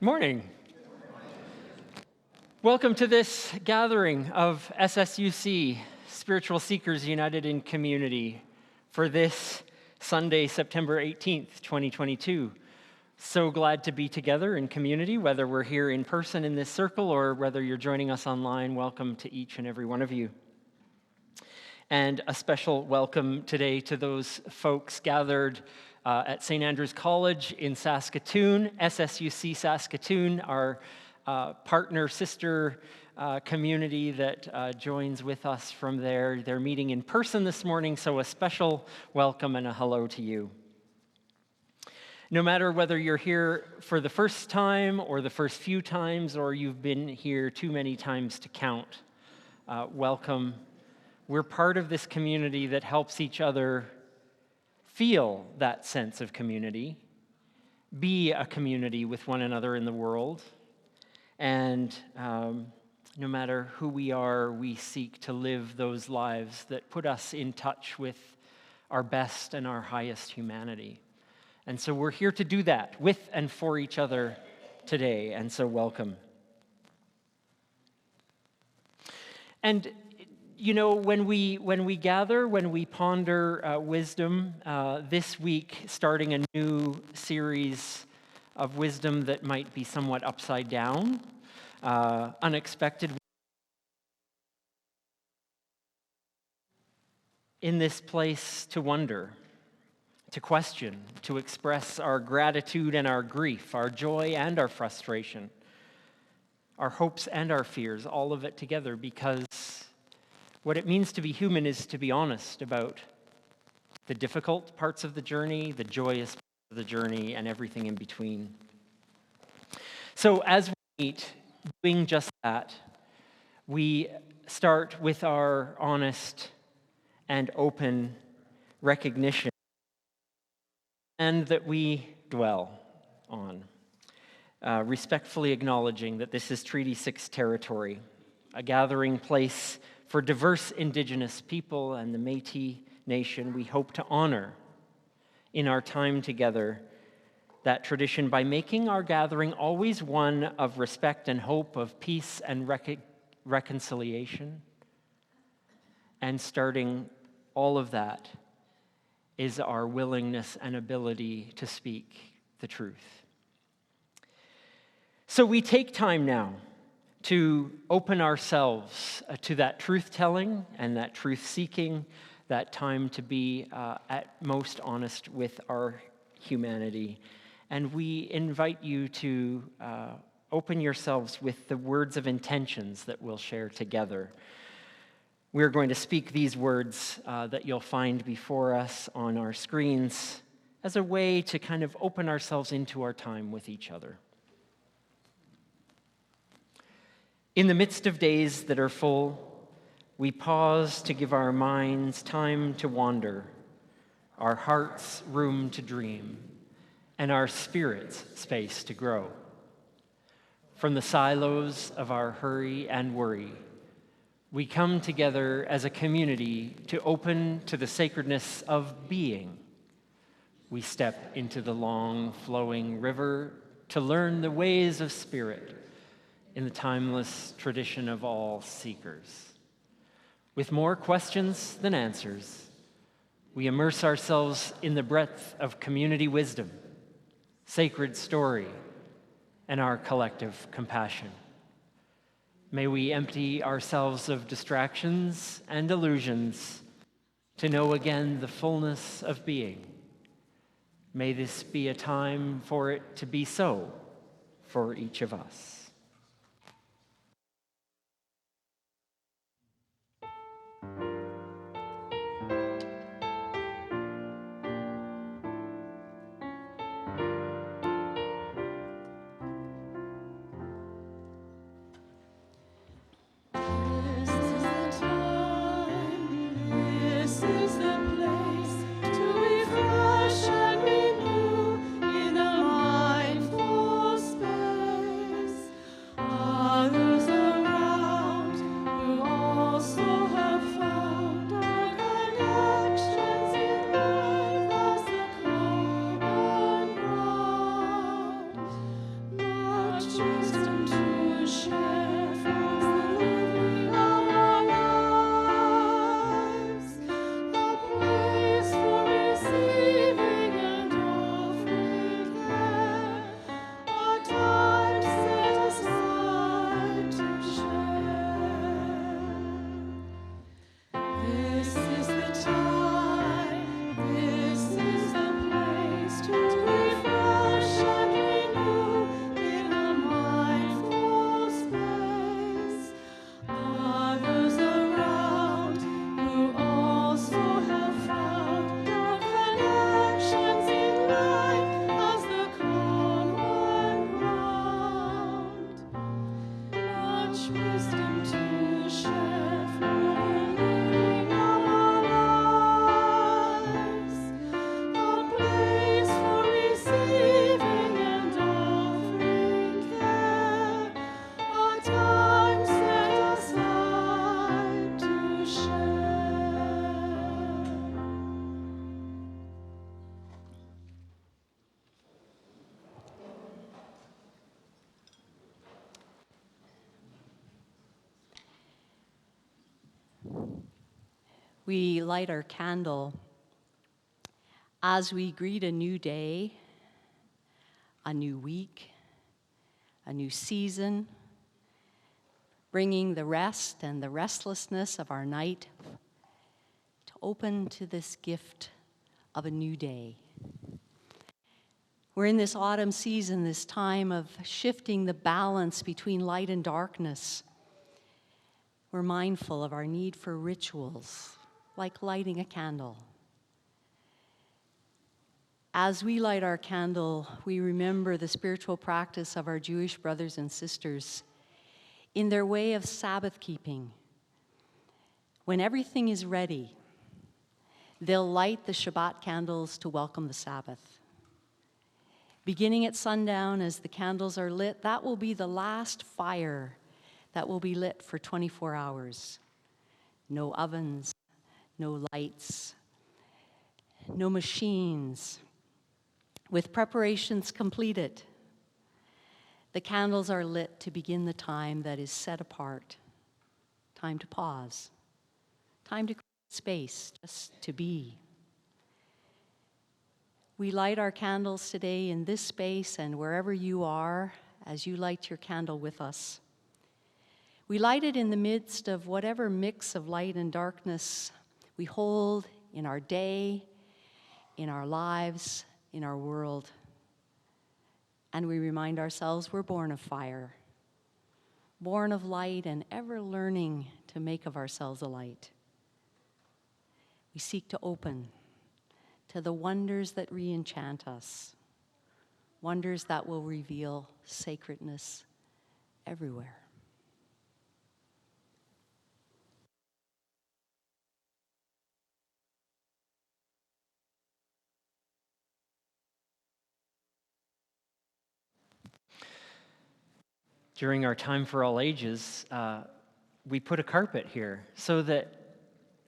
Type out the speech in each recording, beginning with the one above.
Morning. Welcome to this gathering of SSUC, Spiritual Seekers United in Community, for this Sunday, September 18th, 2022. So glad to be together in community, whether we're here in person in this circle or whether you're joining us online. Welcome to each and every one of you. And a special welcome today to those folks gathered at St. Andrew's College in Saskatoon, SSUC Saskatoon, our partner sister community that joins with us from there. They're meeting in person this morning, so a special welcome and a hello to you. No matter whether you're here for the first time or the first few times or you've been here too many times to count, welcome. We're part of this community that helps each other feel that sense of community, be a community with one another in the world, and no matter who we are, we seek to live those lives that put us in touch with our best and our highest humanity. And so we're here to do that with and for each other today, and so welcome. And you know, when we gather, when we ponder wisdom, this week starting a new series of wisdom that might be somewhat upside down, unexpected. In this place to wonder, to question, to express our gratitude and our grief, our joy and our frustration, our hopes and our fears, all of it together, because what it means to be human is to be honest about the difficult parts of the journey, the joyous parts of the journey, and everything in between. So as we meet, doing just that, we start with our honest and open recognition, and that we dwell on, respectfully acknowledging that this is Treaty 6 territory, a gathering place for diverse Indigenous people and the Métis Nation. We hope to honor in our time together that tradition by making our gathering always one of respect and hope, of peace and reconciliation. And starting all of that is our willingness and ability to speak the truth. So we take time now to open ourselves to that truth-telling and that truth-seeking, that time to be at most honest with our humanity. And we invite you to open yourselves with the words of intentions that we'll share together. We're going to speak these words that you'll find before us on our screens as a way to kind of open ourselves into our time with each other. In the midst of days that are full, we pause to give our minds time to wander, our hearts room to dream, and our spirits space to grow. From the silos of our hurry and worry, we come together as a community to open to the sacredness of being. We step into the long flowing river to learn the ways of spirit in the timeless tradition of all seekers. With more questions than answers, we immerse ourselves in the breadth of community wisdom, sacred story, and our collective compassion. May we empty ourselves of distractions and illusions to know again the fullness of being. May this be a time for it to be so for each of us. Refresh and renew in a mindful space. We light our candle as we greet a new day, a new week, a new season, bringing the rest and the restlessness of our night to open to this gift of a new day. We're in this autumn season, this time of shifting the balance between light and darkness. We're mindful of our need for rituals, like lighting a candle. As we light our candle, we remember the spiritual practice of our Jewish brothers and sisters in their way of Sabbath keeping. When everything is ready, they'll light the Shabbat candles to welcome the Sabbath. Beginning at sundown, as the candles are lit, that will be the last fire that will be lit for 24 hours. No ovens, no lights, no machines. With preparations completed, the candles are lit to begin the time that is set apart. Time to pause. Time to create space just to be. We light our candles today in this space and wherever you are as you light your candle with us. We light it in the midst of whatever mix of light and darkness we hold in our day, in our lives, in our world. And we remind ourselves we're born of fire, born of light, and ever learning to make of ourselves a light. We seek to open to the wonders that re-enchant us, wonders that will reveal sacredness everywhere. During our Time for All Ages, we put a carpet here so that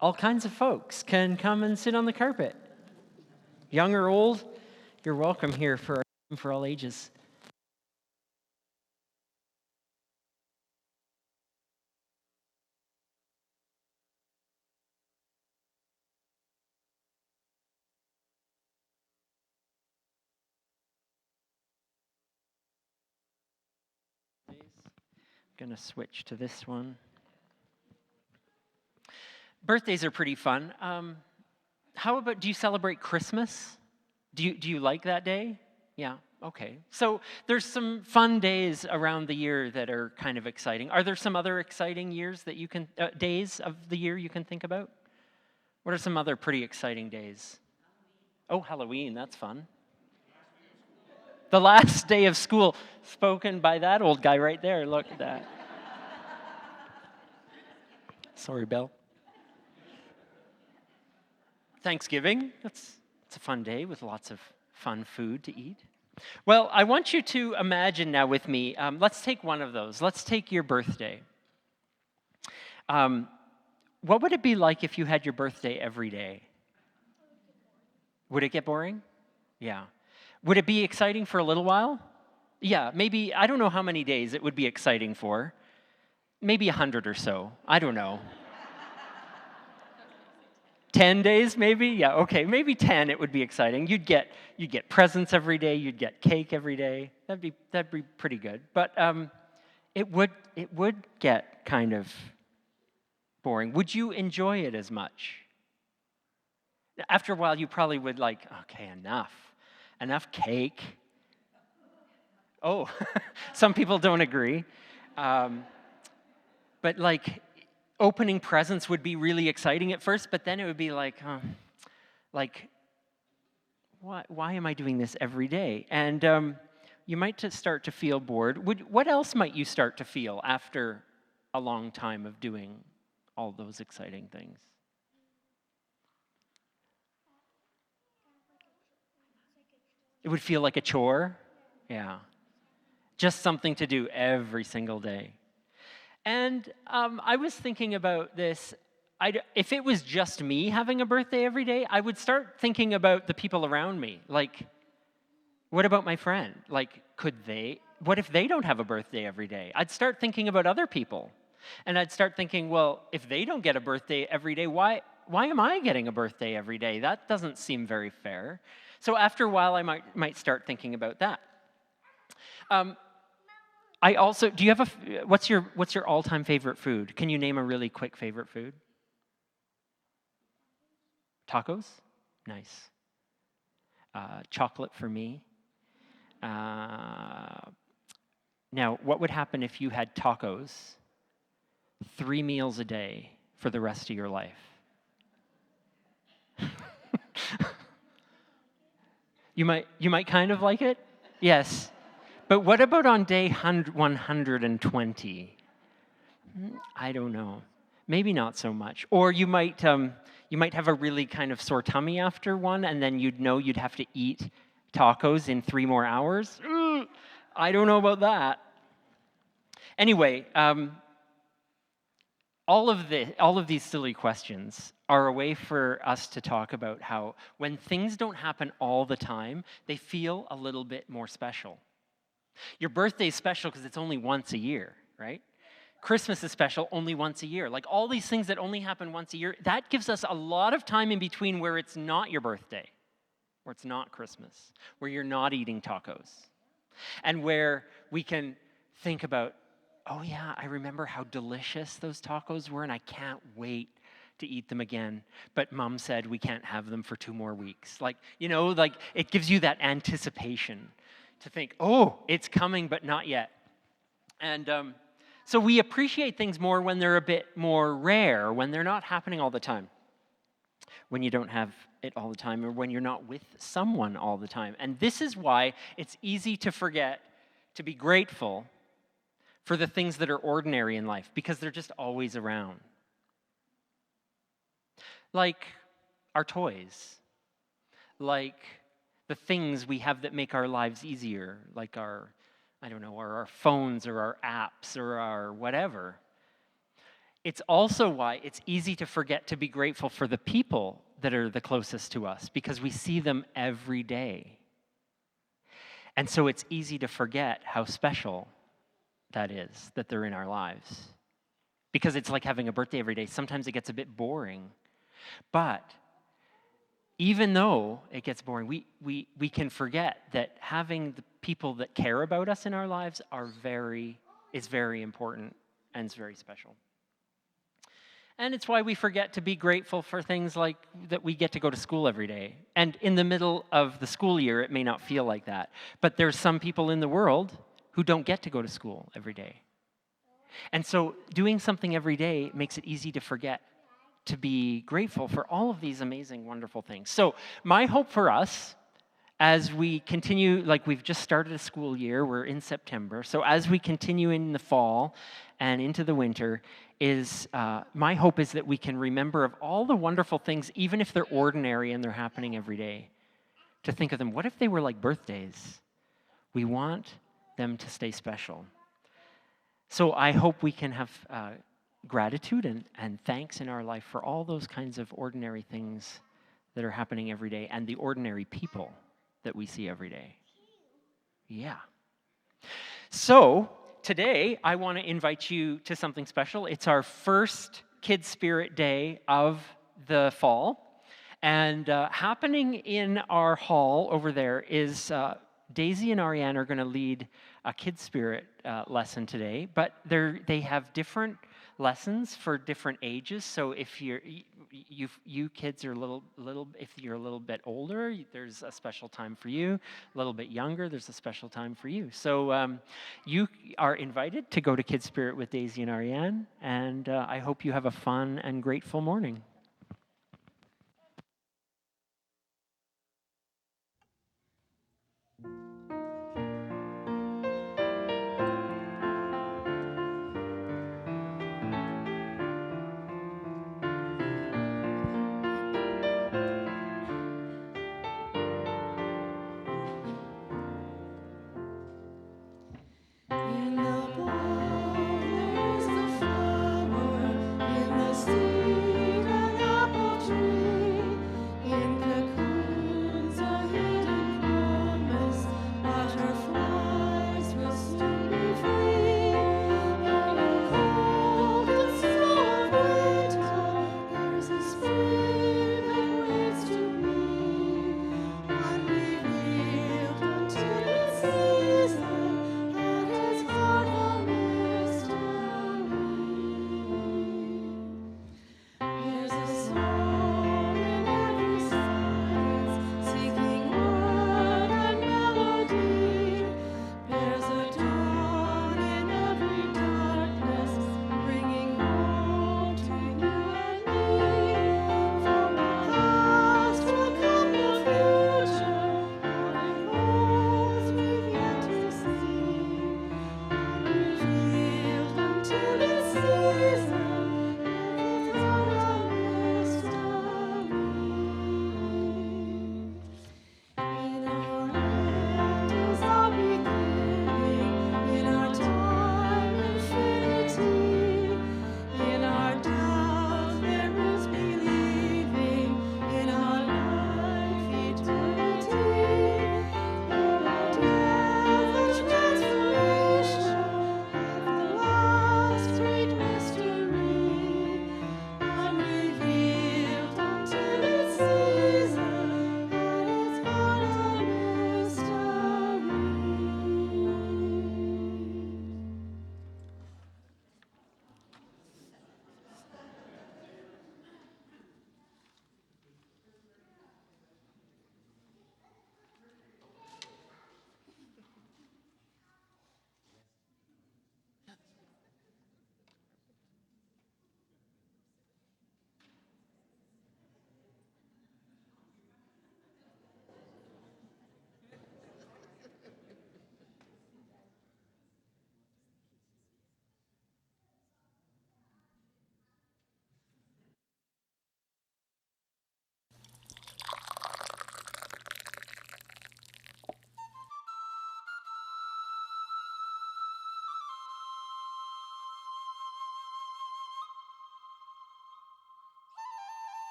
all kinds of folks can come and sit on the carpet. Young or old, you're welcome here for our Time for All Ages. I'm going to switch to this one. Birthdays are pretty fun. How about, do you celebrate Christmas? Do you like that day? Yeah, okay. So there's some fun days around the year that are kind of exciting. Are there some other exciting years that you can, days of the year you can think about? What are some other pretty exciting days? Oh, Halloween, that's fun. The last day of school, spoken by that old guy right there. Look at that. Sorry, Bill. Thanksgiving, it's a fun day with lots of fun food to eat. Well, I want you to imagine now with me, let's take one of those. Let's take your birthday. What would it be like if you had your birthday every day? Would it get boring? Yeah. Would it be exciting for a little while? Yeah, maybe, I don't know how many days it would be exciting for. Maybe 100 or so. I don't know. 10 days maybe? Yeah, okay, maybe 10 it would be exciting. You'd get presents every day, you'd get cake every day. That'd be pretty good. But it would get kind of boring. Would you enjoy it as much? After a while you probably would like, okay, enough cake. Oh, some people don't agree. But like opening presents would be really exciting at first, but then it would be like, why am I doing this every day? And you might start to feel bored. What else might you start to feel after a long time of doing all those exciting things? It would feel like a chore? Yeah. Just something to do every single day. And I was thinking about this. If it was just me having a birthday every day, I would start thinking about the people around me. Like, what about my friend? Like, what if they don't have a birthday every day? I'd start thinking about other people. And I'd start thinking, well, if they don't get a birthday every day, why why am I getting a birthday every day? That doesn't seem very fair. So after a while, I might start thinking about that. I also, do you have what's your all-time favorite food? Can you name a really quick favorite food? Tacos? Nice. Chocolate for me. Now, what would happen if you had tacos 3 meals a day for the rest of your life? You might kind of like it? Yes. But what about on day 120? I don't know. Maybe not so much. Or you might have a really kind of sore tummy after one, and then you'd know you'd have to eat tacos in 3 more hours. I don't know about that. Anyway, all of these silly questions are a way for us to talk about how when things don't happen all the time, they feel a little bit more special. Your birthday is special because it's only once a year, right? Christmas is special only once a year. Like all these things that only happen once a year, that gives us a lot of time in between where it's not your birthday, where it's not Christmas, where you're not eating tacos, and where we can think about, oh yeah, I remember how delicious those tacos were and I can't wait to eat them again. But Mom said we can't have them for 2 more weeks. Like it gives you that anticipation to think, oh, it's coming, but not yet. And so we appreciate things more when they're a bit more rare, when they're not happening all the time, when you don't have it all the time, or when you're not with someone all the time. And this is why it's easy to forget to be grateful for the things that are ordinary in life, because they're just always around. Like our toys, like the things we have that make our lives easier, like our phones or our apps or our whatever. It's also why it's easy to forget to be grateful for the people that are the closest to us, because we see them every day. And so it's easy to forget how special that is, that they're in our lives. Because it's like having a birthday every day. Sometimes it gets a bit boring. But even though it gets boring, we can forget that having the people that care about us in our lives is very important and it's very special. And it's why we forget to be grateful for things like that we get to go to school every day. And in the middle of the school year, it may not feel like that. But there's some people in the world who don't get to go to school every day. And so doing something every day makes it easy to forget to be grateful for all of these amazing, wonderful things. So my hope for us, as we continue, like we've just started a school year, we're in September, so as we continue in the fall and into the winter, is my hope is that we can remember of all the wonderful things, even if they're ordinary and they're happening every day, to think of them. What if they were like birthdays? We want them to stay special. So I hope we can have gratitude and thanks in our life for all those kinds of ordinary things that are happening every day and the ordinary people that we see every day. Yeah. So today I want to invite you to something special. It's our first Kids Spirit Day of the fall. And happening in our hall over there is Daisy and Ariane are going to lead a Kids Spirit lesson today, but they have different lessons for different ages. So if you kids are if you're a little bit older, there's a special time for you. A little bit younger, there's a special time for you. So you are invited to go to Kids Spirit with Daisy and Ariane, and I hope you have a fun and grateful morning. In the ball there's the flower, in the seed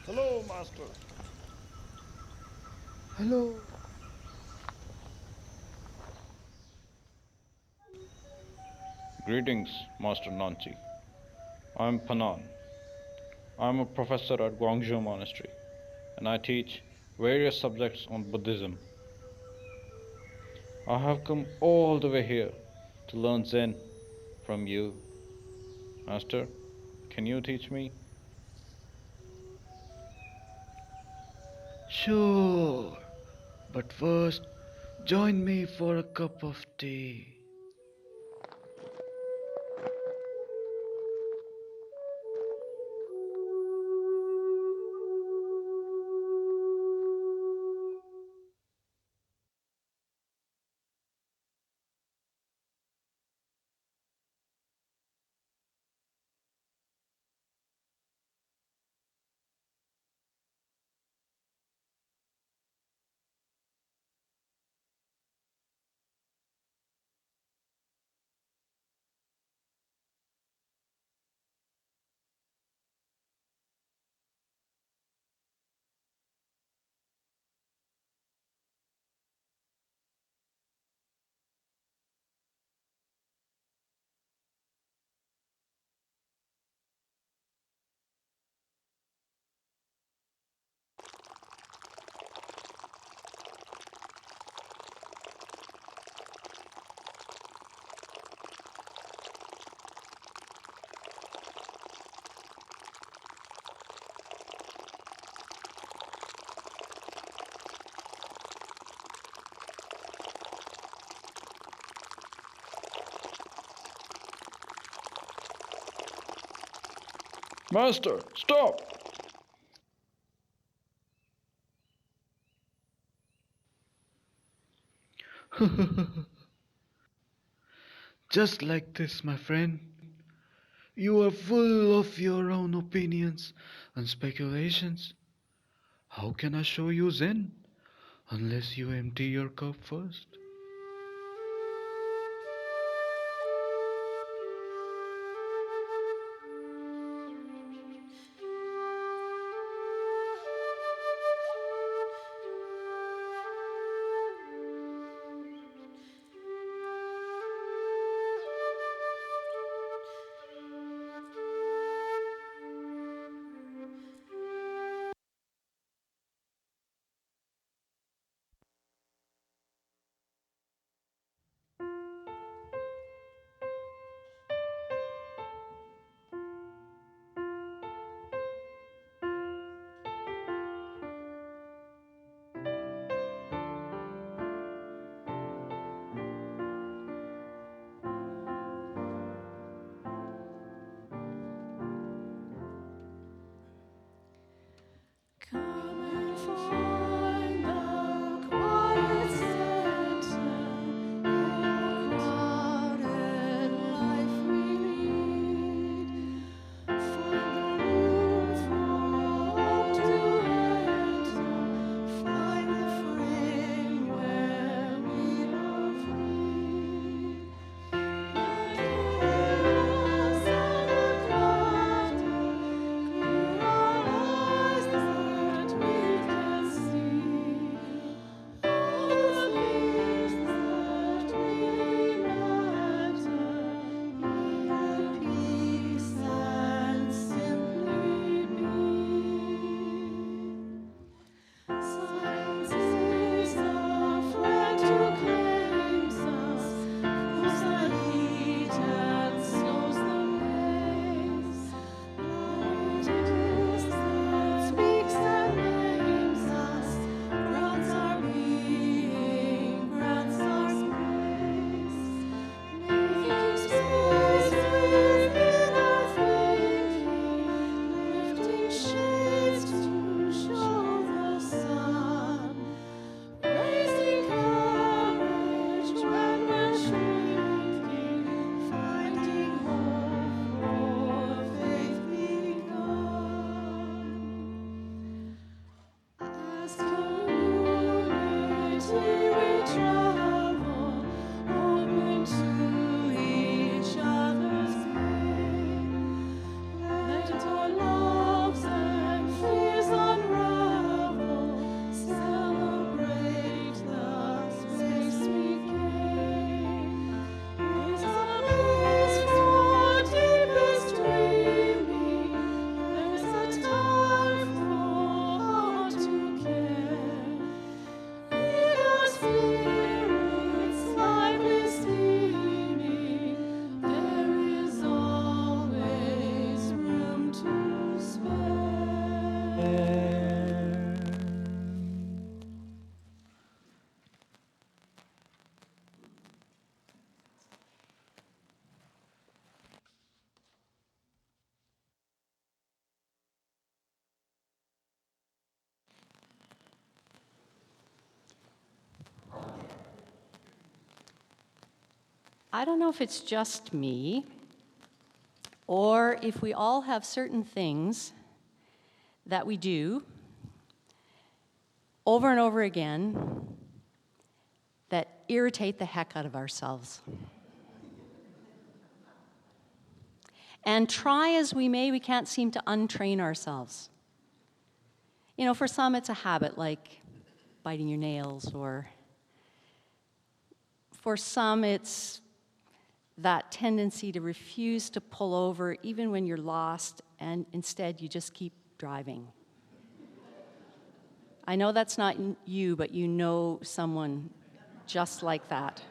Hello, Master. Hello. Greetings, Master Nanchi. I'm Panan. I'm a professor at Guangzhou Monastery, and I teach various subjects on Buddhism. I have come all the way here to learn Zen from you. Master, can you teach me? Sure. But first, join me for a cup of tea. Master, stop! Just like this, my friend. You are full of your own opinions and speculations. How can I show you Zen unless you empty your cup first? Come and find the quiet center in the crowded life we lead. Find the room for hope to enter. Find the frame where we are free. Let us and the crowd clear our eyes that we can see all the things that really matter. Be at peace and simply be. Silence is the friend who claims us, proves the heat and slows the pace. Light it is that speaks and names us, grants our being, grants our space. Making space within our thinking, lifting shades to show the sun, raising courage when we're shrinking, finding hope for faith begun. As community we travel, open to each other's pain. Let our loves and fears I don't know if it's just me or if we all have certain things that we do over and over again that irritate the heck out of ourselves. And try as we may, we can't seem to untrain ourselves. You know, for some it's a habit like biting your nails, or for some it's that tendency to refuse to pull over even when you're lost, and instead you just keep driving. I know that's not you, but you know someone just like that.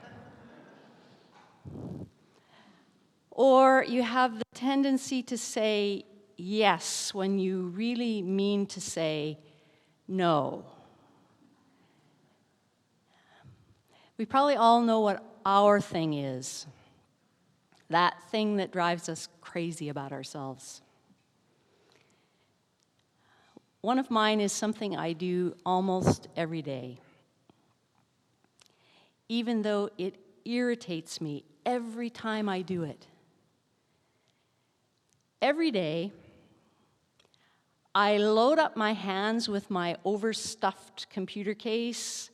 Or you have the tendency to say yes when you really mean to say no. We probably all know what our thing is, that thing that drives us crazy about ourselves. One of mine is something I do almost every day, even though it irritates me every time I do it. Every day, I load up my hands with my overstuffed computer case,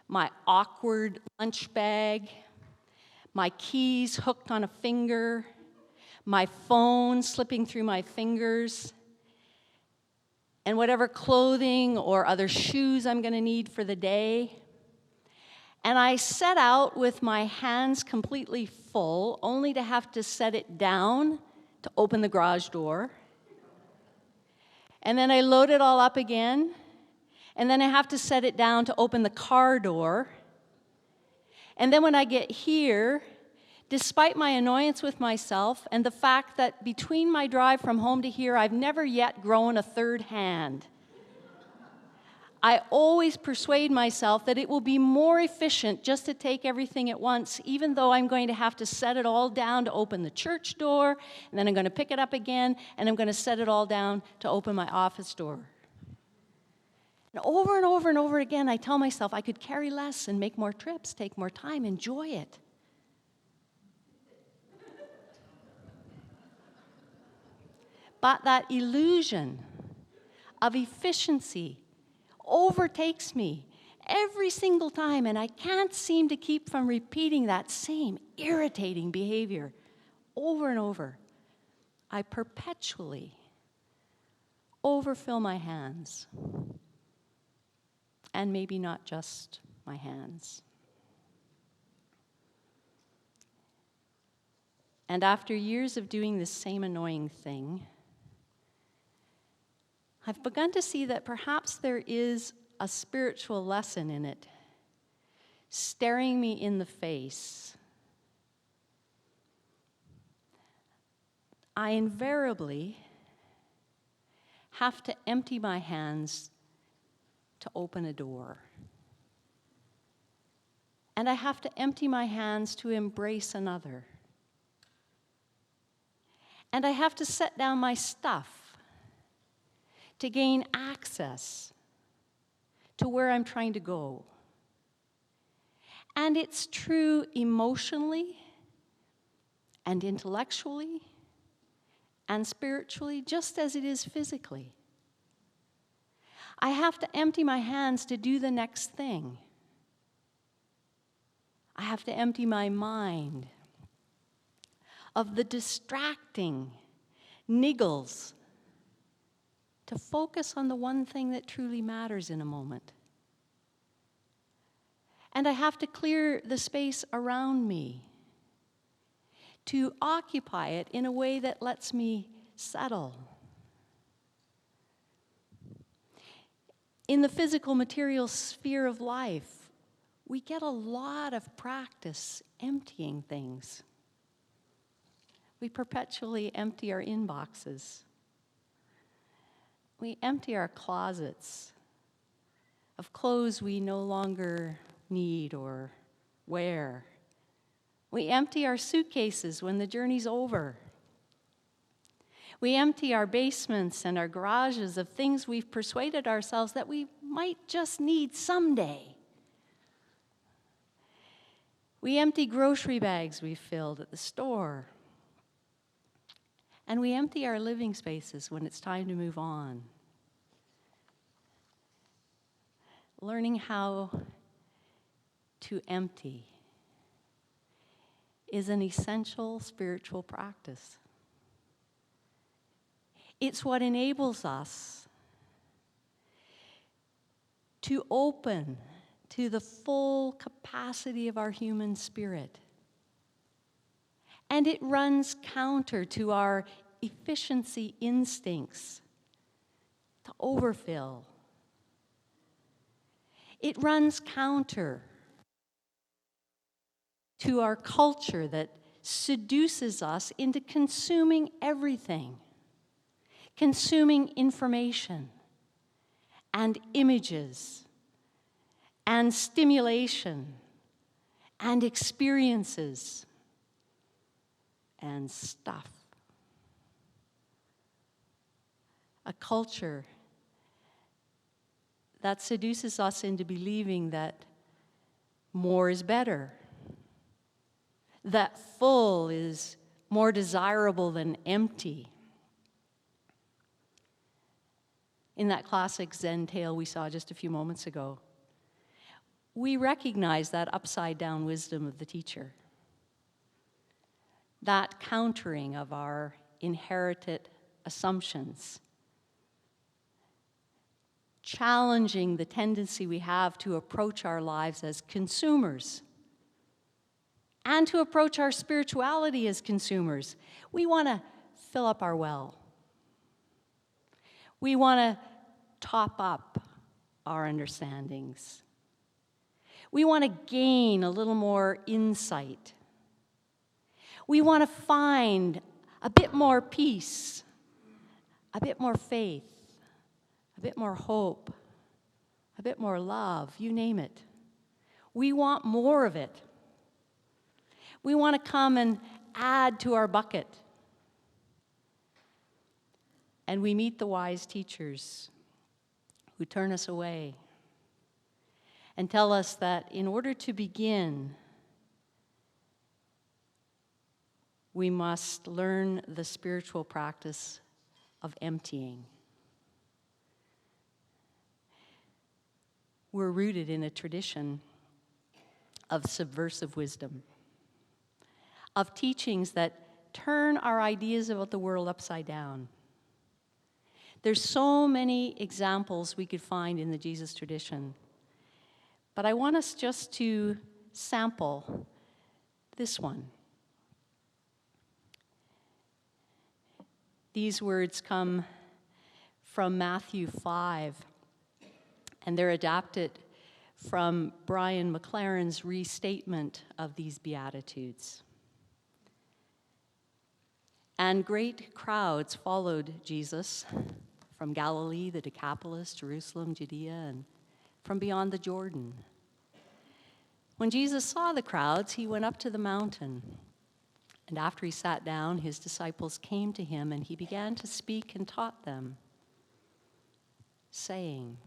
my awkward lunch bag, my keys hooked on a finger, my phone slipping through my fingers, and whatever clothing or other shoes I'm going to need for the day. And I set out with my hands completely full, only to have to set it down to open the garage door. And then I load it all up again, and then I have to set it down to open the car door. And then when I get here, despite my annoyance with myself and the fact that between my drive from home to here, I've never yet grown a third hand, I always persuade myself that it will be more efficient just to take everything at once, even though I'm going to have to set it all down to open the church door, and then I'm going to pick it up again, and I'm going to set it all down to open my office door. And over again, I tell myself I could carry less and make more trips, take more time, enjoy it. But that illusion of efficiency overtakes me every single time, and I can't seem to keep from repeating that same irritating behavior over and over. I perpetually overfill my hands, and maybe not just my hands. And after years of doing this same annoying thing, I've begun to see that perhaps there is a spiritual lesson in it, staring me in the face. I invariably have to empty my hands to open a door. And I have to empty my hands to embrace another. And I have to set down my stuff to gain access to where I'm trying to go. And it's true emotionally and intellectually and spiritually, just as it is physically. I have to empty my hands to do the next thing. I have to empty my mind of the distracting niggles to focus on the one thing that truly matters in a moment. And I have to clear the space around me to occupy it in a way that lets me settle. In the physical, material sphere of life, we get a lot of practice emptying things. We perpetually empty our inboxes. We empty our closets of clothes we no longer need or wear. We empty our suitcases when the journey's over. We empty our basements and our garages of things we've persuaded ourselves that we might just need someday. We empty grocery bags we've filled at the store. And we empty our living spaces when it's time to move on. Learning how to empty is an essential spiritual practice. It's what enables us to open to the full capacity of our human spirit. And it runs counter to our efficiency instincts to overfill. It runs counter to our culture that seduces us into consuming everything, consuming information and images and stimulation and experiences and stuff. A culture that seduces us into believing that more is better, that full is more desirable than empty. In that classic Zen tale we saw just a few moments ago, we recognize that upside-down wisdom of the teacher, that countering of our inherited assumptions, challenging the tendency we have to approach our lives as consumers and to approach our spirituality as consumers. We want to fill up our well. We want to top up our understandings. We want to gain a little more insight. We want to find a bit more peace, a bit more faith, a bit more hope, a bit more love, you name it. We want more of it. We want to come and add to our bucket. And we meet the wise teachers who turn us away and tell us that in order to begin, we must learn the spiritual practice of emptying. We're rooted in a tradition of subversive wisdom, of teachings that turn our ideas about the world upside down. There's so many examples we could find in the Jesus tradition, but I want us just to sample this one. These words come from Matthew 5, and they're adapted from Brian McLaren's restatement of these Beatitudes. And great crowds followed Jesus from Galilee, the Decapolis, Jerusalem, Judea, and from beyond the Jordan. When Jesus saw the crowds, he went up to the mountain. And after he sat down, his disciples came to him, and he began to speak and taught them, saying,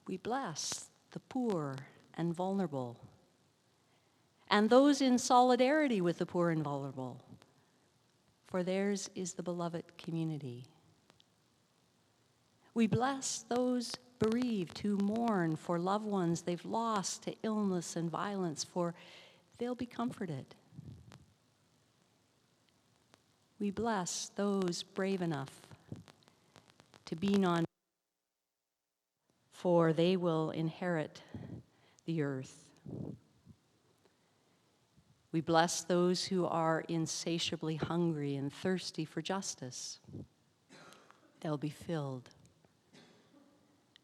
"We bless the poor and vulnerable, and those in solidarity with the poor and vulnerable, for theirs is the beloved community. We bless those bereaved who mourn for loved ones they've lost to illness and violence, for they'll be comforted. We bless those brave enough to be non, for they will inherit the earth. We bless those who are insatiably hungry and thirsty for justice. They'll be filled.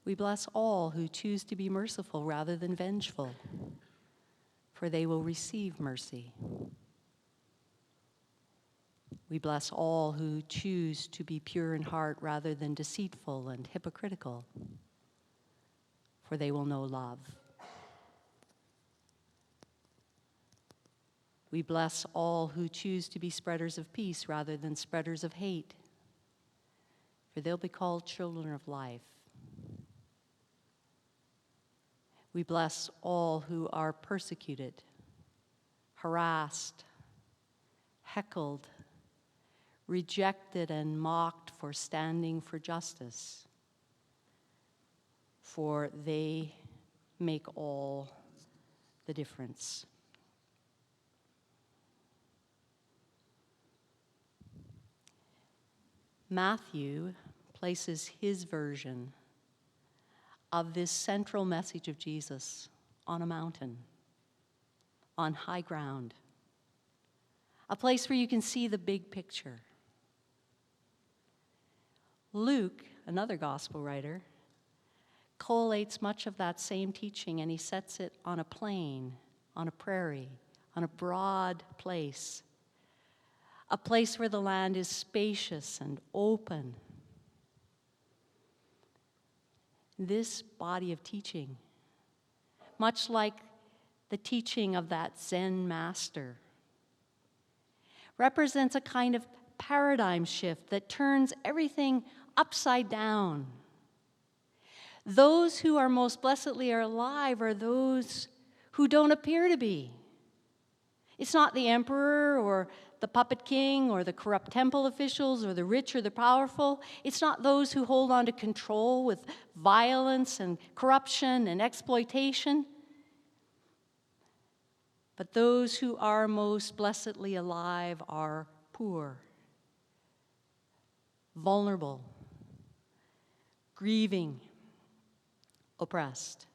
We bless all who choose to be merciful rather than vengeful, for they will receive mercy. We bless all who choose to be pure in heart rather than deceitful and hypocritical, for they will know love. We bless all who choose to be spreaders of peace rather than spreaders of hate, for they'll be called children of life. We bless all who are persecuted, harassed, heckled, rejected, and mocked for standing for justice, for they make all the difference. Matthew places his version of this central message of Jesus on a mountain, on high ground, a place where you can see the big picture. Luke, another gospel writer, collates much of that same teaching, and he sets it on a plain, on a prairie, on a broad place, a place where the land is spacious and open. This body of teaching, much like the teaching of that Zen master, represents a kind of paradigm shift that turns everything upside down. Those who are most blessedly alive are those who don't appear to be. It's not the emperor or the puppet king or the corrupt temple officials or the rich or the powerful. It's not those who hold on to control with violence and corruption and exploitation. But those who are most blessedly alive are poor, vulnerable, grieving, oppressed.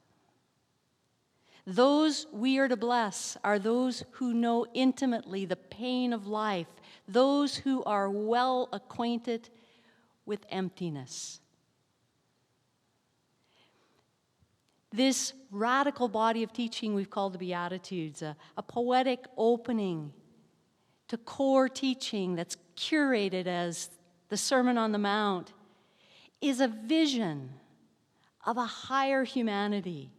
Those we are to bless are those who know intimately the pain of life, those who are well acquainted with emptiness. This radical body of teaching we've called the Beatitudes, a poetic opening to core teaching that's curated as the Sermon on the Mount, is a vision of a higher humanity.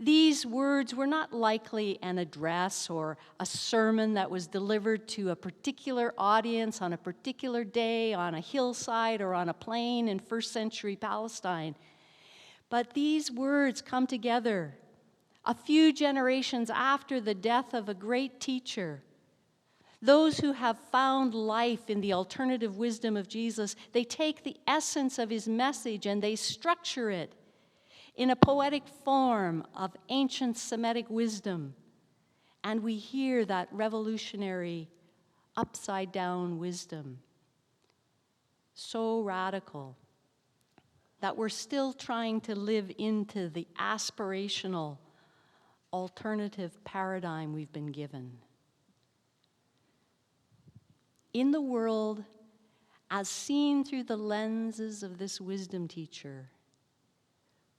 These words were not likely an address or a sermon that was delivered to a particular audience on a particular day on a hillside or on a plain in first century Palestine. But these words come together a few generations after the death of a great teacher. Those who have found life in the alternative wisdom of Jesus, they take the essence of his message and they structure it in a poetic form of ancient Semitic wisdom. And we hear that revolutionary upside-down wisdom, so radical that we're still trying to live into the aspirational alternative paradigm we've been given. In the world, as seen through the lenses of this wisdom teacher,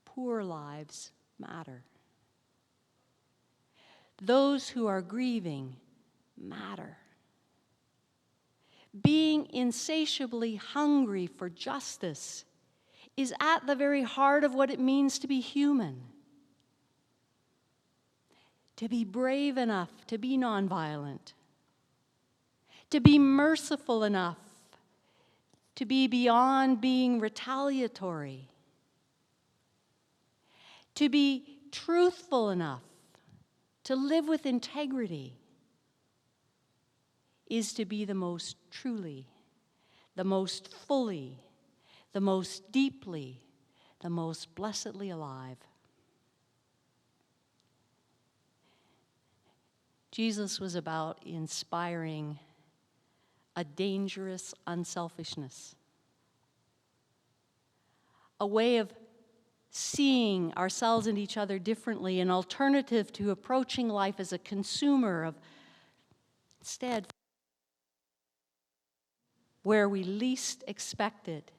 poor lives matter. Those who are grieving matter. Being insatiably hungry for justice is at the very heart of what it means to be human. To be brave enough to be nonviolent. To be merciful enough to be beyond being retaliatory. To be truthful enough to live with integrity is to be the most truly, the most fully, the most deeply, the most blessedly alive. Jesus was about inspiring a dangerous unselfishness, a way of seeing ourselves and each other differently, an alternative to approaching life as a consumer of, instead, where we least expect it,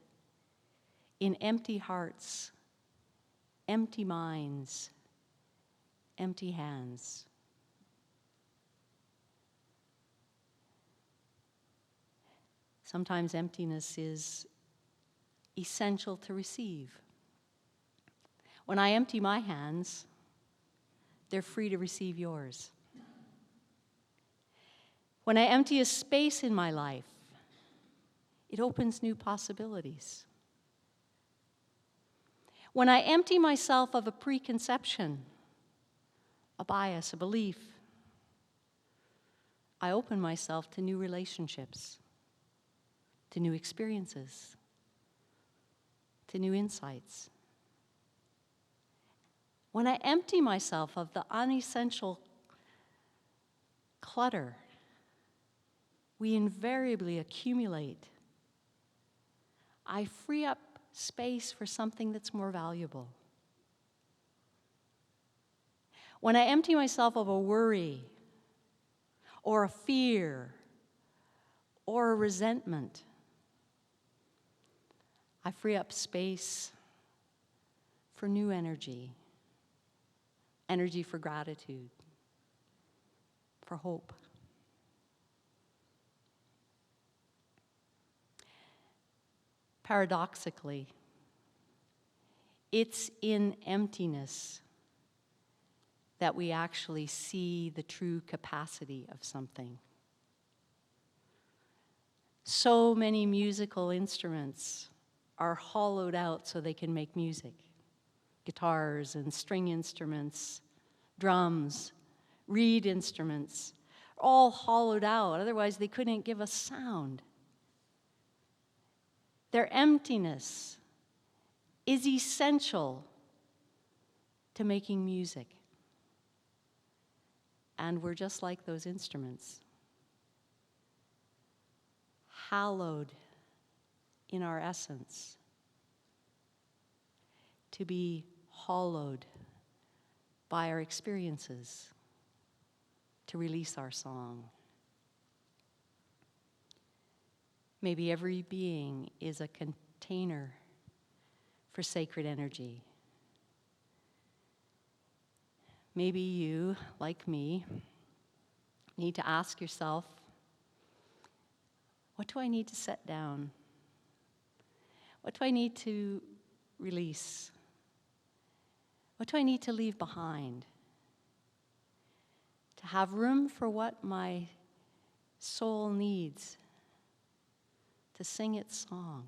in empty hearts, empty minds, empty hands. Sometimes emptiness is essential to receive. When I empty my hands, they're free to receive yours. When I empty a space in my life, it opens new possibilities. When I empty myself of a preconception, a bias, a belief, I open myself to new relationships, to new experiences, to new insights. When I empty myself of the unessential clutter, we invariably accumulate. I free up space for something that's more valuable. When I empty myself of a worry, or a fear, or a resentment, I free up space for new energy, energy for gratitude, for hope. Paradoxically, it's in emptiness that we actually see the true capacity of something. So many musical instruments are hollowed out so they can make music. Guitars and string instruments, drums, reed instruments, all hollowed out, otherwise they couldn't give us sound. Their emptiness is essential to making music. And we're just like those instruments, hallowed in our essence, to be hollowed by our experiences, to release our song. Maybe every being is a container for sacred energy. Maybe you, like me, need to ask yourself, what do I need to set down? What do I need to release? What do I need to leave behind? To have room for what my soul needs to sing its song.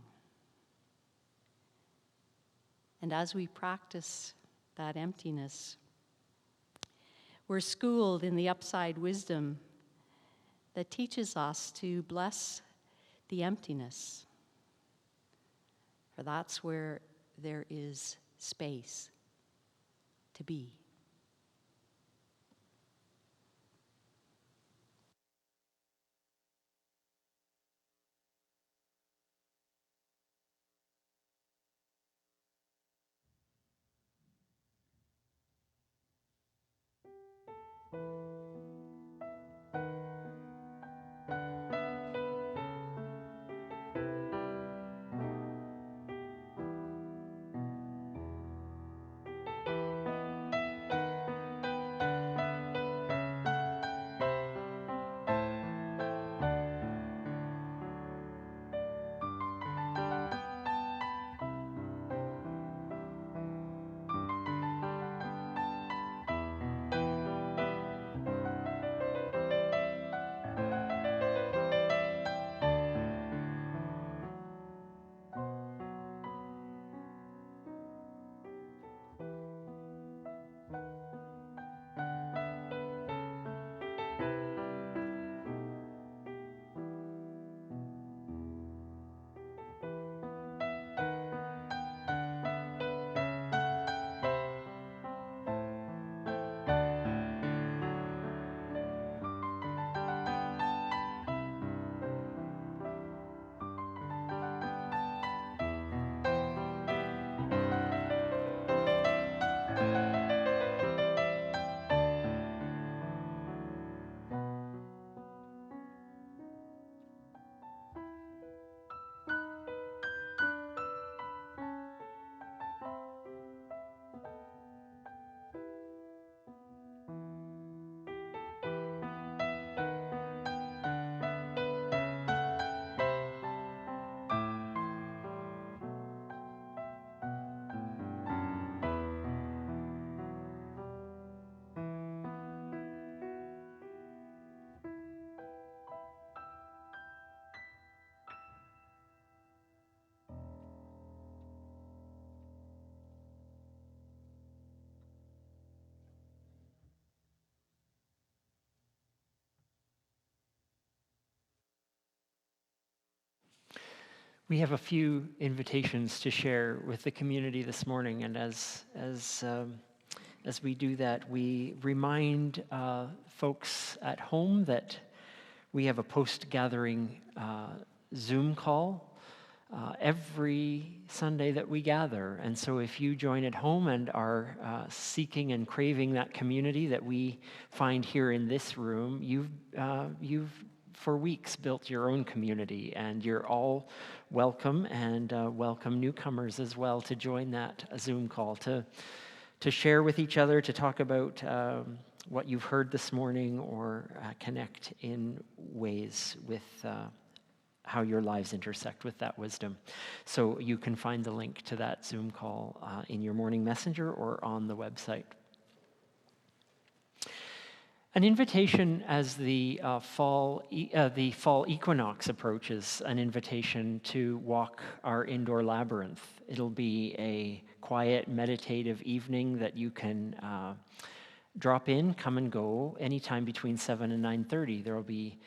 And as we practice that emptiness, we're schooled in the upside wisdom that teaches us to bless the emptiness. For that's where there is space to be. We have a few invitations to share with the community this morning, and as we do that, we remind folks at home that we have a post-gathering Zoom call every Sunday that we gather. And so if you join at home and are seeking and craving that community that we find here in this room, you've for weeks built your own community, and you're all welcome, and welcome newcomers as well to join that Zoom call, to share with each other, to talk about what you've heard this morning, or connect in ways with how your lives intersect with that wisdom. So you can find the link to that Zoom call in your morning messenger or on the website. An invitation as the fall equinox approaches, an invitation to walk our indoor labyrinth. It'll be a quiet, meditative evening that you can drop in, come and go anytime between 7 and 9:30. There will be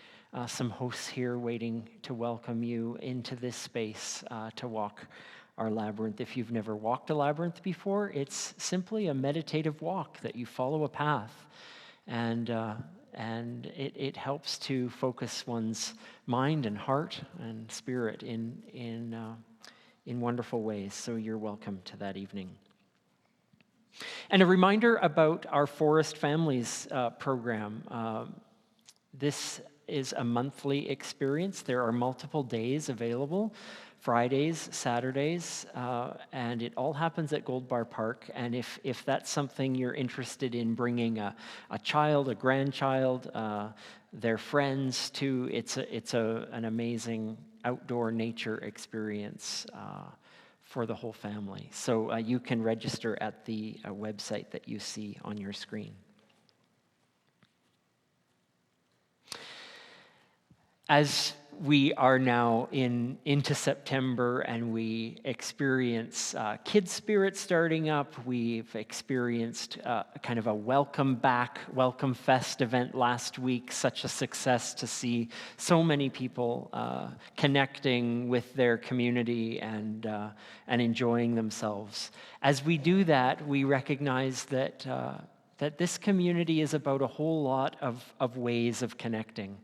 some hosts here waiting to welcome you into this space to walk our labyrinth. If you've never walked a labyrinth before, it's simply a meditative walk that you follow a path. And it helps to focus one's mind and heart and spirit in wonderful ways. So you're welcome to that evening. And a reminder about our Forest Families program. This is a monthly experience. There are multiple days available, Fridays, Saturdays, and it all happens at Gold Bar Park. And if that's something you're interested in bringing a child, a grandchild, their friends to, it's an amazing outdoor nature experience for the whole family. So you can register at the website that you see on your screen. As we are now into September and we experience Kids Spirit starting up, we've experienced kind of a welcome back, welcome fest event last week, such a success to see so many people connecting with their community and enjoying themselves. As we do that, we recognize that this community is about a whole lot of ways of connecting.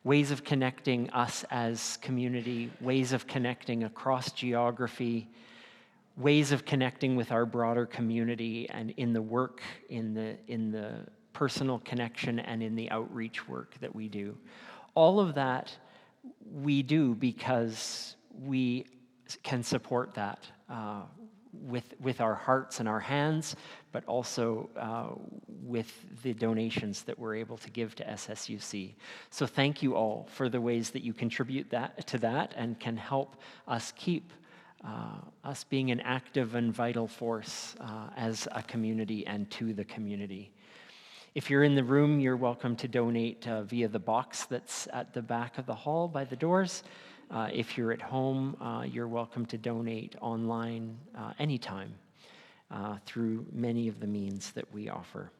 Ways of connecting us as community, ways of connecting across geography, ways of connecting with our broader community, and in the work, in the personal connection, and in the outreach work that we do. All of that we do because we can support that with our hearts and our hands, but also with the donations that we're able to give to SSUC. So thank you all for the ways that you contribute to that and can help us keep us being an active and vital force as a community and to the community. If you're in the room, you're welcome to donate via the box that's at the back of the hall by the doors. If you're at home, you're welcome to donate online anytime through many of the means that we offer.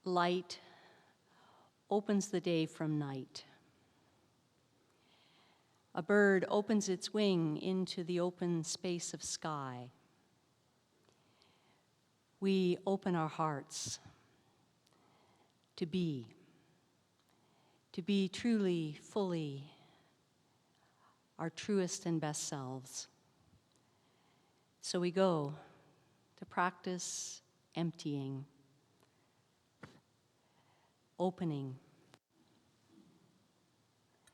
Light opens the day from night. A bird opens its wing into the open space of sky. We open our hearts to be truly, fully our truest and best selves. So we go to practice emptying, opening,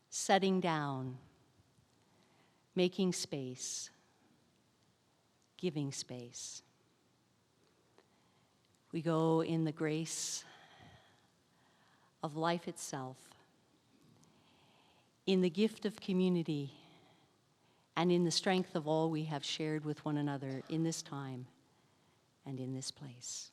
setting down, making space, giving space. We go in the grace of life itself, in the gift of community, and in the strength of all we have shared with one another in this time and in this place.